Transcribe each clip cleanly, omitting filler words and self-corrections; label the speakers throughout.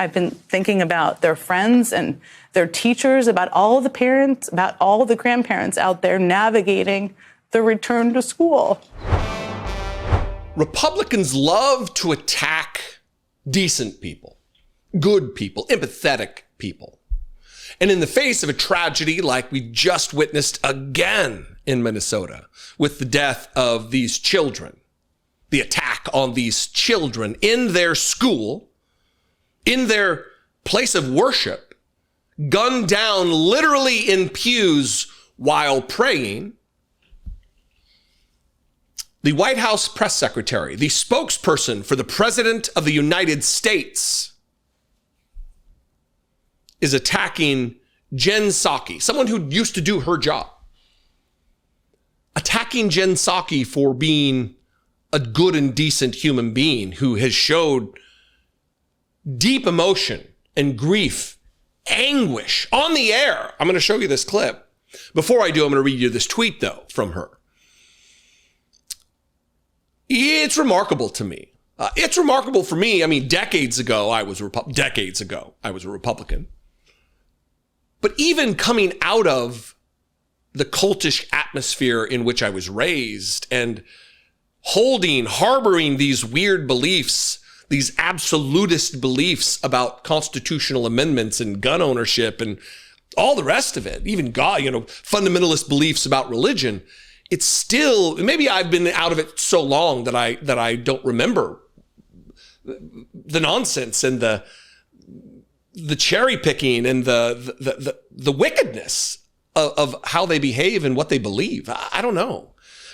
Speaker 1: I've been thinking about their friends and their teachers, about all the parents, about all the grandparents out there navigating the return to school.
Speaker 2: Republicans love to attack decent people, good people, empathetic people. And in the face of a tragedy like we just witnessed again in Minnesota with the death of these children, the attack on these children in their school, in their place of worship, gunned down literally in pews while praying, the White House press secretary, the spokesperson for the President of the United States, is attacking Jen Psaki, someone who used to do her job. Attacking Jen Psaki for being a good and decent human being who has showed deep emotion and grief, anguish on the air. I'm going to show you this clip. Before I do, I'm going to read you this tweet, though, from her. It's remarkable to me. It's remarkable for me. I mean, decades ago, I was a Republican. But even coming out of the cultish atmosphere in which I was raised and harboring these weird beliefs, these absolutist beliefs about constitutional amendments and gun ownership and all the rest of it, even God, fundamentalist beliefs about religion, it's still, maybe I've been out of it so long that I don't remember the nonsense and the cherry picking and the wickedness of how they behave and what they believe. I don't know.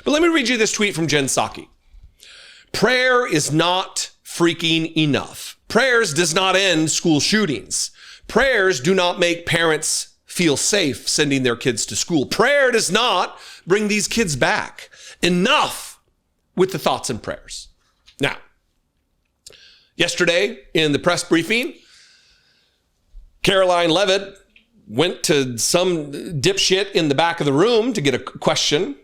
Speaker 2: But let me read you this tweet from Jen Psaki. Prayer is not freaking enough. Prayers does not end school shootings. Prayers do not make parents feel safe sending their kids to school. Prayer does not bring these kids back. Enough with the thoughts and prayers. Now, yesterday in the press briefing, Karoline Leavitt went to some dipshit in the back of the room to get a question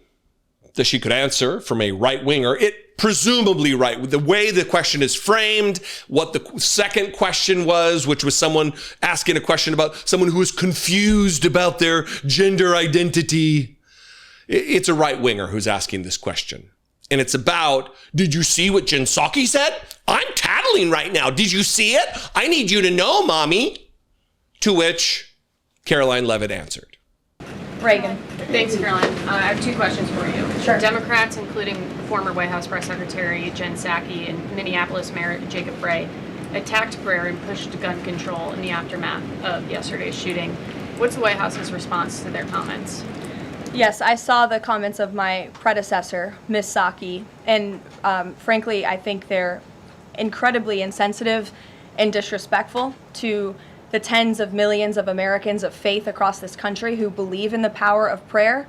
Speaker 2: that she could answer from a right-winger. It presumably right. The way the question is framed, what the second question was, which was someone asking a question about someone who is confused about their gender identity. It's a right-winger who's asking this question. And it's about, did you see what Jen Psaki said? I'm tattling right now. Did you see it? I need you to know, mommy. To which Karoline Leavitt answered.
Speaker 3: Reagan.
Speaker 4: Thanks, Caroline. I have two questions for you.
Speaker 3: Sure.
Speaker 4: Democrats, including former White House Press Secretary Jen Psaki and Minneapolis Mayor Jacob Frey, attacked prayer and pushed gun control in the aftermath of yesterday's shooting. What's the White House's response to their comments?
Speaker 3: Yes, I saw the comments of my predecessor, Ms. Psaki, and frankly, I think they're incredibly insensitive and disrespectful to the tens of millions of Americans of faith across this country who believe in the power of prayer,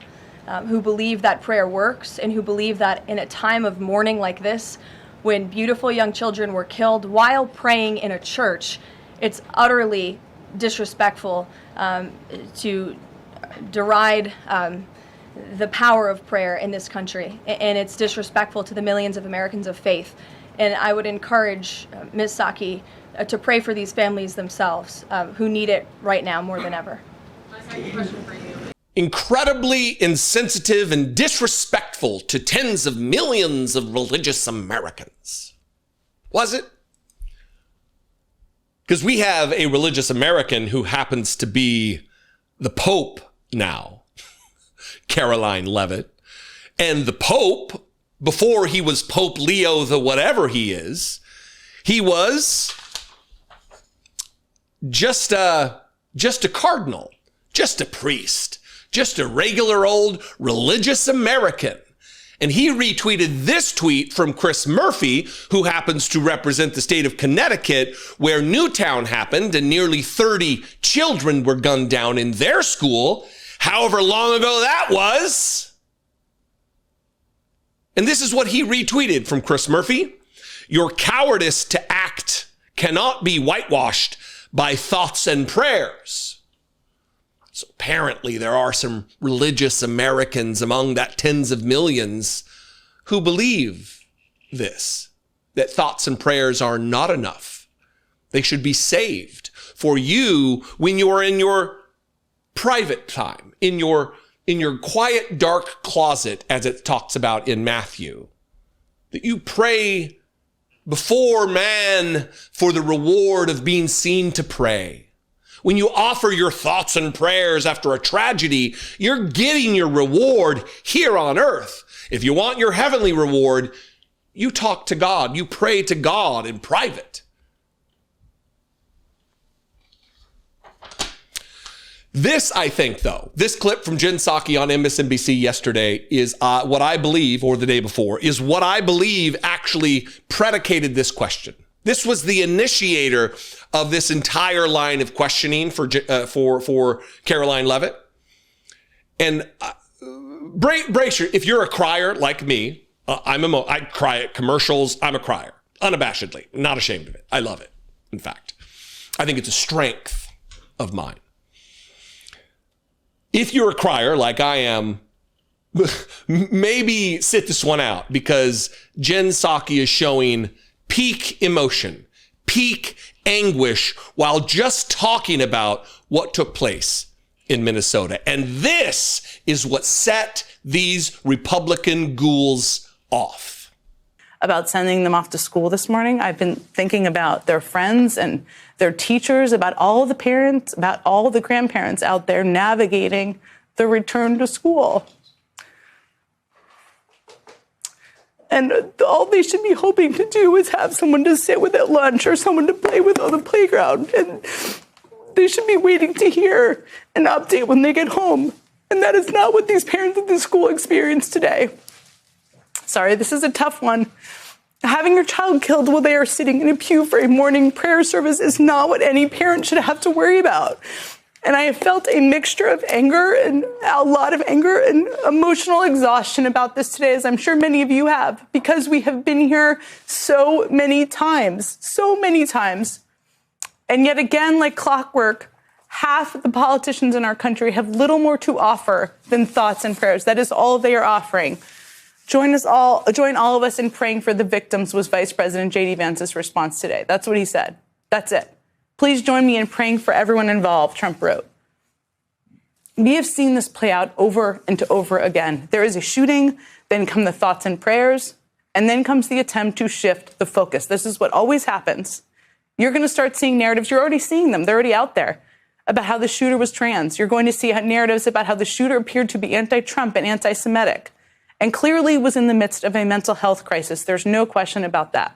Speaker 3: who believe that prayer works, and who believe that in a time of mourning like this, when beautiful young children were killed while praying in a church, it's utterly disrespectful to deride the power of prayer in this country, and it's disrespectful to the millions of Americans of faith. And I would encourage Ms. Psaki to pray for these families themselves who need it right now more than ever.
Speaker 4: My second question for you.
Speaker 2: Incredibly insensitive and disrespectful to tens of millions of religious Americans. Was it? Because we have a religious American who happens to be the Pope now, Karoline Leavitt. And the Pope, before he was Pope Leo the whatever he is, he was just a cardinal, just a priest, just a regular old religious American. And he retweeted this tweet from Chris Murphy, who happens to represent the state of Connecticut, where Newtown happened and nearly 30 children were gunned down in their school, however long ago that was. And this is what he retweeted from Chris Murphy. Your cowardice to act cannot be whitewashed by thoughts and prayers. So apparently there are some religious Americans among that tens of millions who believe this, that thoughts and prayers are not enough, They should be saved for you when you're in your private time, in your quiet, dark closet, as it talks about in Matthew. That you pray before man for the reward of being seen to pray. When you offer your thoughts and prayers after a tragedy, you're getting your reward here on earth. If you want your heavenly reward, you talk to God. You pray to God in private. This, I think, though, this clip from Jen Psaki on MSNBC yesterday is what I believe, or the day before, is what I believe actually predicated this question. This was the initiator of this entire line of questioning for Karoline Leavitt. And brace your, if you're a crier like me, I cry at commercials. I'm a crier, unabashedly, not ashamed of it. I love it. In fact, I think it's a strength of mine. If you're a crier like I am, maybe sit this one out, because Jen Psaki is showing peak emotion, peak anguish while just talking about what took place in Minnesota. And this is what set these Republican ghouls off.
Speaker 1: About sending them off to school this morning, I've been thinking about their friends and their teachers, about all the parents, about all the grandparents out there navigating the return to school. And all they should be hoping to do is have someone to sit with at lunch or someone to play with on the playground. And they should be waiting to hear an update when they get home. And that is not what these parents at this school experienced today. Sorry, this is a tough one. Having your child killed while they are sitting in a pew for a morning prayer service is not what any parent should have to worry about. And I have felt a mixture of anger, and a lot of anger and emotional exhaustion about this today, as I'm sure many of you have, because we have been here so many times. And yet again, like clockwork, half the politicians in our country have little more to offer than thoughts and prayers. That is all they are offering. Join all of us in praying for the victims, was Vice President J.D. Vance's response today. That's what he said. That's it. Please join me in praying for everyone involved, Trump wrote. We have seen this play out over and over again. There is a shooting, then come the thoughts and prayers, and then comes the attempt to shift the focus. This is what always happens. You're going to start seeing narratives. You're already seeing them. They're already out there about how the shooter was trans. You're going to see narratives about how the shooter appeared to be anti-Trump and anti-Semitic, and clearly was in the midst of a mental health crisis. There's no question about that.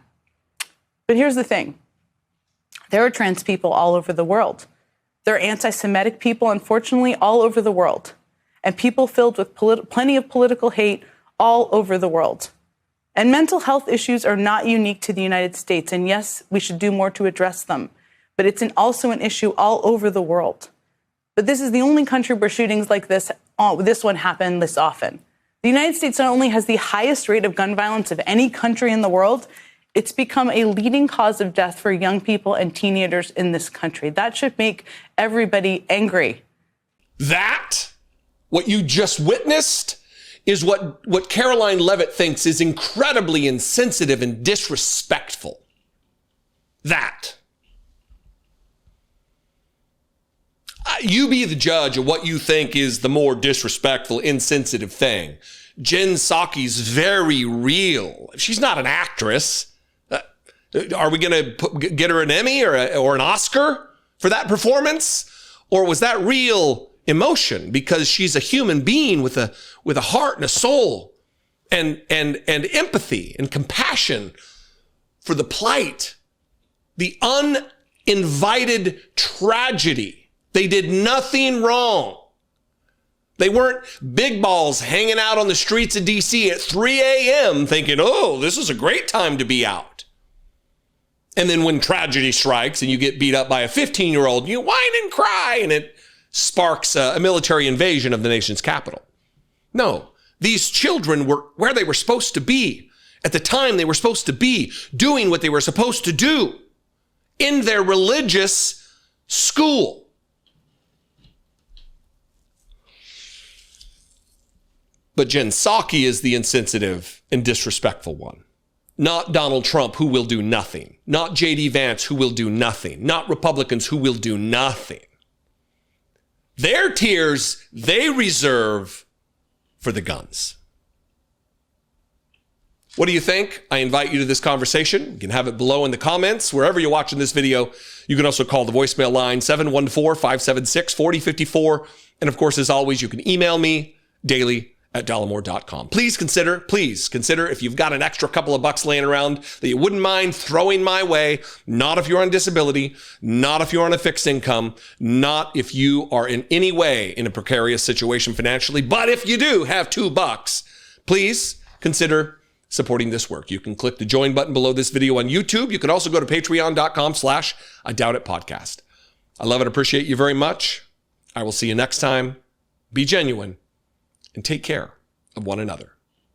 Speaker 1: But here's the thing. There are trans people all over the world. There are anti-Semitic people, unfortunately, all over the world. And people filled with plenty of political hate all over the world. And mental health issues are not unique to the United States. And yes, we should do more to address them. But it's also an issue all over the world. But this is the only country where shootings like this one happen this often. The United States not only has the highest rate of gun violence of any country in the world, it's become a leading cause of death for young people and teenagers in this country. That should make everybody angry.
Speaker 2: That, what you just witnessed, is what Karoline Leavitt thinks is incredibly insensitive and disrespectful. That. You be the judge of what you think is the more disrespectful, insensitive thing. Jen Psaki's very real. She's not an actress. Are we going to get her an Emmy or an Oscar for that performance? Or was that real emotion? Because she's a human being with a heart and a soul and empathy and compassion for the plight, the uninvited tragedy. They did nothing wrong. They weren't big balls hanging out on the streets of D.C. at 3 a.m. thinking, oh, this is a great time to be out. And then when tragedy strikes and you get beat up by a 15-year-old, you whine and cry, and it sparks a military invasion of the nation's capital. No, these children were where they were supposed to be at the time they were supposed to be, doing what they were supposed to do in their religious school. But Jen Psaki is the insensitive and disrespectful one. Not Donald Trump, who will do nothing. Not J.D. Vance, who will do nothing. Not Republicans, who will do nothing. Their tears, they reserve for the guns. What do you think? I invite you to this conversation. You can have it below in the comments. Wherever you're watching this video, you can also call the voicemail line 714-576-4054. And of course, as always, you can email me daily@dollemore.com. Please consider if you've got an extra couple of bucks laying around that you wouldn't mind throwing my way, not if you're on disability, not if you're on a fixed income, not if you are in any way in a precarious situation financially, but if you do have $2, please consider supporting this work. You can click the join button below this video on YouTube. You can also go to patreon.com/IDoubtItPodcast. I love and appreciate you very much. I will see you next time. Be genuine and take care of one another.